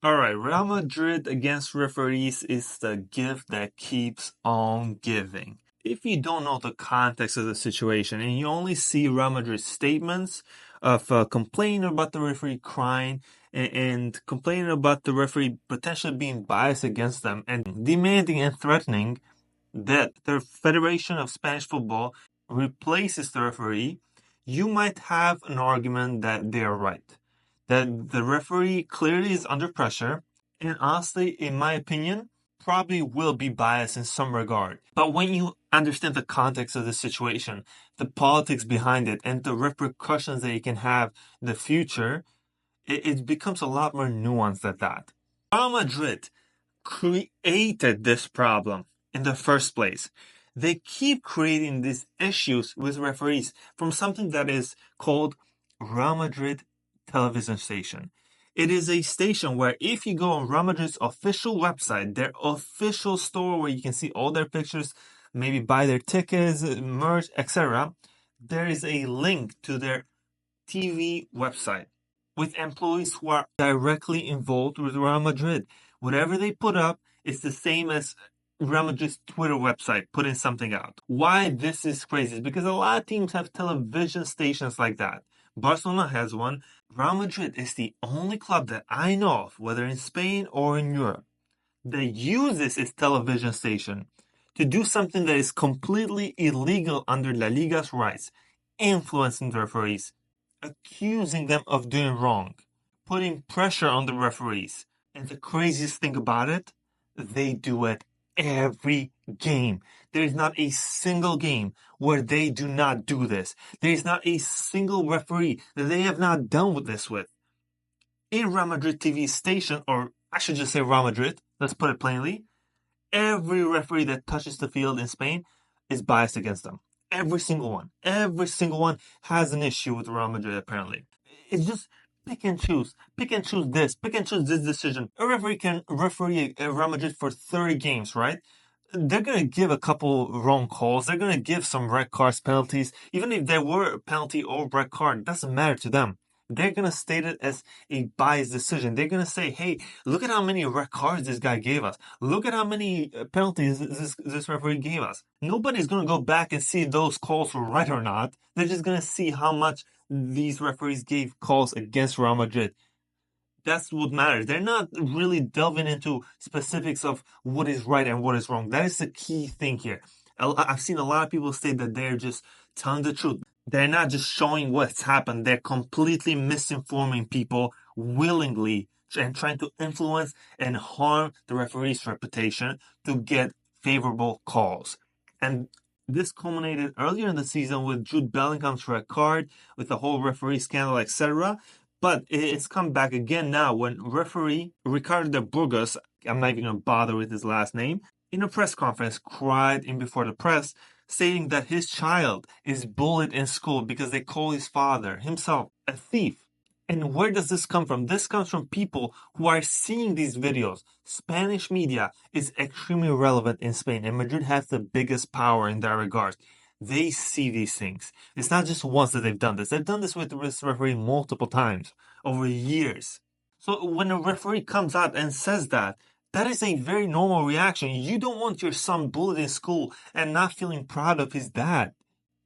All right, Real Madrid against referees is the gift that keeps on giving. If you don't know the context of the situation and you only see Real Madrid's statements of complaining about the referee crying and complaining about the referee potentially being biased against them and demanding and threatening that the Federation of Spanish Football replaces the referee, you might have an argument that they are right. That the referee clearly is under pressure, and honestly, in my opinion, probably will be biased in some regard. But when you understand the context of the situation, the politics behind it, and the repercussions that it can have in the future, it becomes a lot more nuanced than that. Real Madrid created this problem in the first place. They keep creating these issues with referees from something that is called Real Madrid television station. It is a station where if you go on Real Madrid's official website, their official store where you can see all their pictures, maybe buy their tickets, merch, etc., there is a link to their TV website with employees who are directly involved with Real Madrid. Whatever they put up is the same as Real Madrid's Twitter website putting something out. Why this is crazy is because a lot of teams have television stations like that. Barcelona has one. Real Madrid is the only club that I know of, whether in Spain or in Europe, that uses its television station to do something that is completely illegal under La Liga's rights, influencing the referees, accusing them of doing wrong, putting pressure on the referees. And the craziest thing about it, they do it every game. There is not a single game where they do not do this. There is not a single referee that they have not done with this with. In Real Madrid TV station, or I should just say Real Madrid, let's put it plainly, every referee that touches the field in Spain is biased against them. Every single one. Every single one has an issue with Real Madrid, apparently. It's just pick and choose. Pick and choose this. Pick and choose this decision. A referee can referee Real Madrid for 30 games, right? They're going to give a couple wrong calls. They're going to give some red cards, penalties. Even if there were a penalty or red card, it doesn't matter to them. They're going to state it as a biased decision. They're going to say, hey, look at how many red cards this guy gave us. Look at how many penalties this referee gave us. Nobody's going to go back and see if those calls were right or not. They're just going to see how much these referees gave calls against Real Madrid. That's what matters. They're not really delving into specifics of what is right and what is wrong. That is the key thing here. I've seen a lot of people say that they're just telling the truth. They're not just showing what's happened. They're completely misinforming people willingly and trying to influence and harm the referee's reputation to get favorable calls. And this culminated earlier in the season with Jude Bellingham's red card, with the whole referee scandal, etc. But it's come back again now when referee Ricardo de Burgos, I'm not even going to bother with his last name, in a press conference cried in before the press, stating that his child is bullied in school because they call his father, himself, a thief. And where does this come from? This comes from people who are seeing these videos. Spanish media is extremely relevant in Spain, and Madrid has the biggest power in that regard. They see these things. It's not just once that they've done this. They've done this with this referee multiple times over years. So when a referee comes out and says that, that is a very normal reaction. You don't want your son bullied in school and not feeling proud of his dad.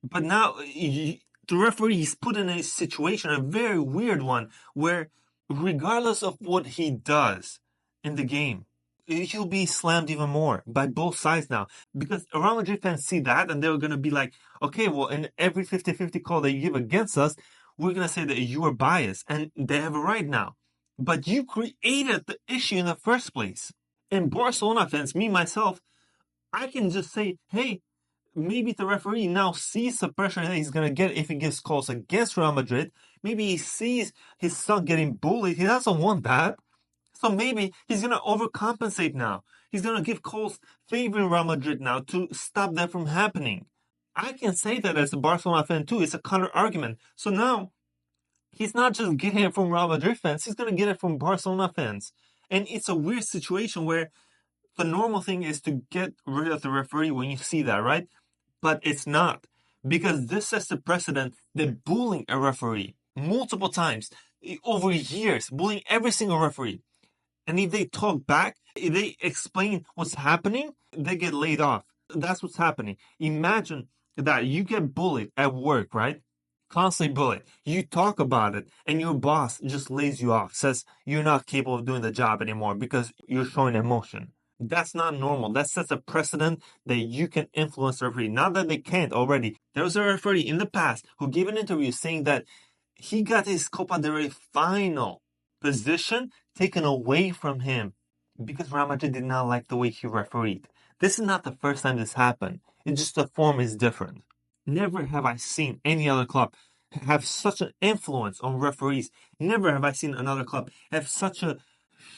But now the referee is put in a situation, a very weird one, where regardless of what he does in the game, he'll be slammed even more by both sides now. Because Real Madrid fans see that and they're going to be like, okay, well, in every 50-50 call that you give against us, we're going to say that you are biased. And they have a right now. But you created the issue in the first place. And Barcelona fans, me, myself, I can just say, hey, maybe the referee now sees the pressure that he's going to get if he gives calls against Real Madrid. Maybe he sees his son getting bullied. He doesn't want that. So maybe he's going to overcompensate now. He's going to give calls favoring Real Madrid now to stop that from happening. I can say that as a Barcelona fan too. It's a counter argument. So now he's not just getting it from Real Madrid fans. He's going to get it from Barcelona fans. And it's a weird situation where the normal thing is to get rid of the referee when you see that, right? But it's not. Because this sets the precedent that bullying a referee multiple times over years, bullying every single referee, And if they talk back, if they explain what's happening, they get laid off. That's what's happening. Imagine that you get bullied at work, right? Constantly bullied. You talk about it, and your boss just lays you off, says you're not capable of doing the job anymore because you're showing emotion. That's not normal. That sets a precedent that you can influence the referee. Not that they can't already. There was a referee in the past who gave an interview saying that he got his Copa del Rey final position taken away from him because R.Madrid did not like the way he refereed. This is not the first time this happened. It's just the form is different. Never have I seen any other club have such an influence on referees. Never have I seen another club have such a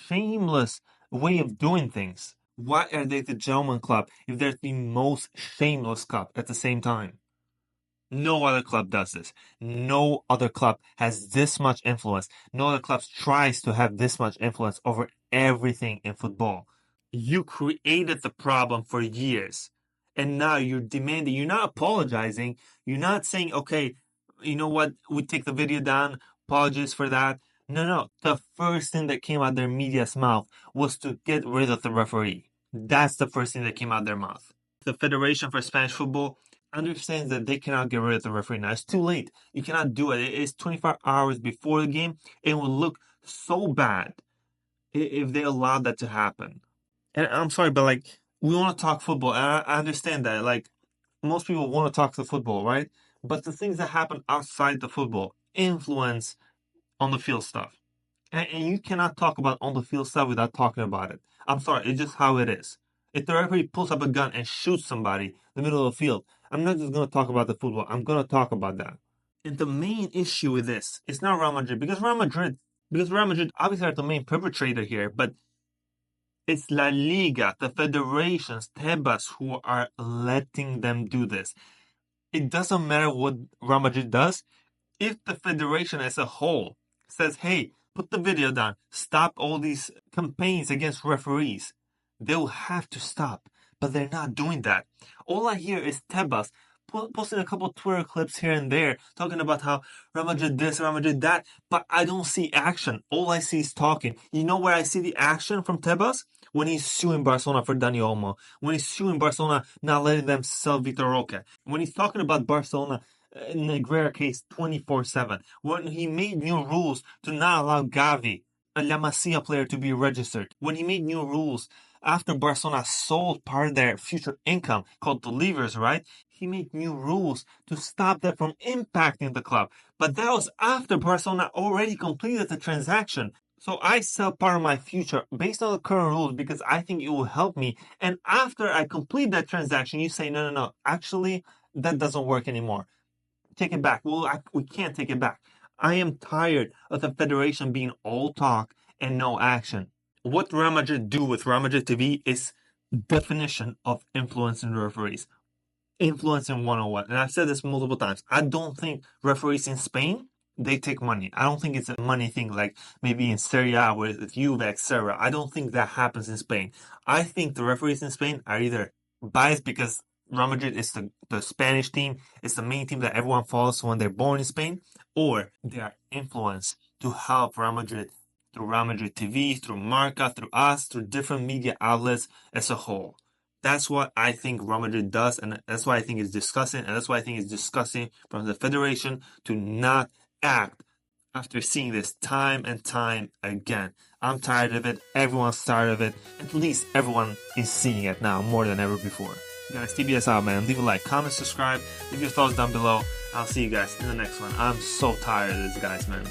shameless way of doing things. Why are they the gentleman club if they're the most shameless club at the same time? No other club does this. No other club has this much influence. No other club tries to have this much influence over everything in football. You created the problem for years. And now you're demanding, you're not apologizing. You're not saying, okay, you know what, we take the video down, apologies for that. No. The first thing that came out their media's mouth was to get rid of the referee. That's the first thing that came out their mouth. The Federation for Spanish Football understands that they cannot get rid of the referee now. It's too late. You cannot do it. It's 24 hours before the game. It will look so bad if they allowed that to happen. And I'm sorry, but like, we want to talk football, and I understand that. Like, most people want to talk the football, right? But the things that happen outside the football influence on the field stuff. And you cannot talk about on the field stuff without talking about it. I'm sorry, it's just how it is. If the referee pulls up a gun and shoots somebody in the middle of the field, I'm not just going to talk about the football. I'm going to talk about that. And the main issue with this is not Real Madrid, because Real Madrid obviously are the main perpetrator here, but it's La Liga, the federations, Tebas, who are letting them do this. It doesn't matter what Real Madrid does. If the federation as a whole says, hey, put the video down, stop all these campaigns against referees, they'll have to stop. But they're not doing that. All I hear is Tebas posting a couple Twitter clips here and there, talking about how Real Madrid this, Real Madrid that, but I don't see action. All I see is talking. You know where I see the action from Tebas? When he's suing Barcelona for Dani Olmo. When he's suing Barcelona, not letting them sell Vitor Roque. When he's talking about Barcelona in the Negreira case 24/7. When he made new rules to not allow Gavi, a La Masia player, to be registered. When he made new rules after Barcelona sold part of their future income, called the levers, right? He made new rules to stop that from impacting the club. But that was after Barcelona already completed the transaction. So I sell part of my future based on the current rules because I think it will help me. And after I complete that transaction, you say, no. Actually, that doesn't work anymore. Take it back. Well, we can't take it back. I am tired of the federation being all talk and no action. What Real Madrid do with Real Madrid TV is definition of influencing referees. Influencing 101. And I've said this multiple times. I don't think referees in Spain, they take money. I don't think it's a money thing like maybe in Serie A with Juve, etc. I don't think that happens in Spain. I think the referees in Spain are either biased because Real Madrid is the Spanish team, it's the main team that everyone follows when they're born in Spain, or they are influenced to help Real Madrid through Real Madrid TV, through Marca, through us, through different media outlets as a whole. That's what I think Real Madrid does, and that's why I think it's disgusting, and that's why I think it's disgusting from the federation to not act after seeing this time and time again. I'm tired of it, everyone's tired of it, at least everyone is seeing it now more than ever before. Guys, TBS out, man. Leave a like, comment, subscribe, leave your thoughts down below. I'll see you guys in the next one. I'm so tired of this, guys, man.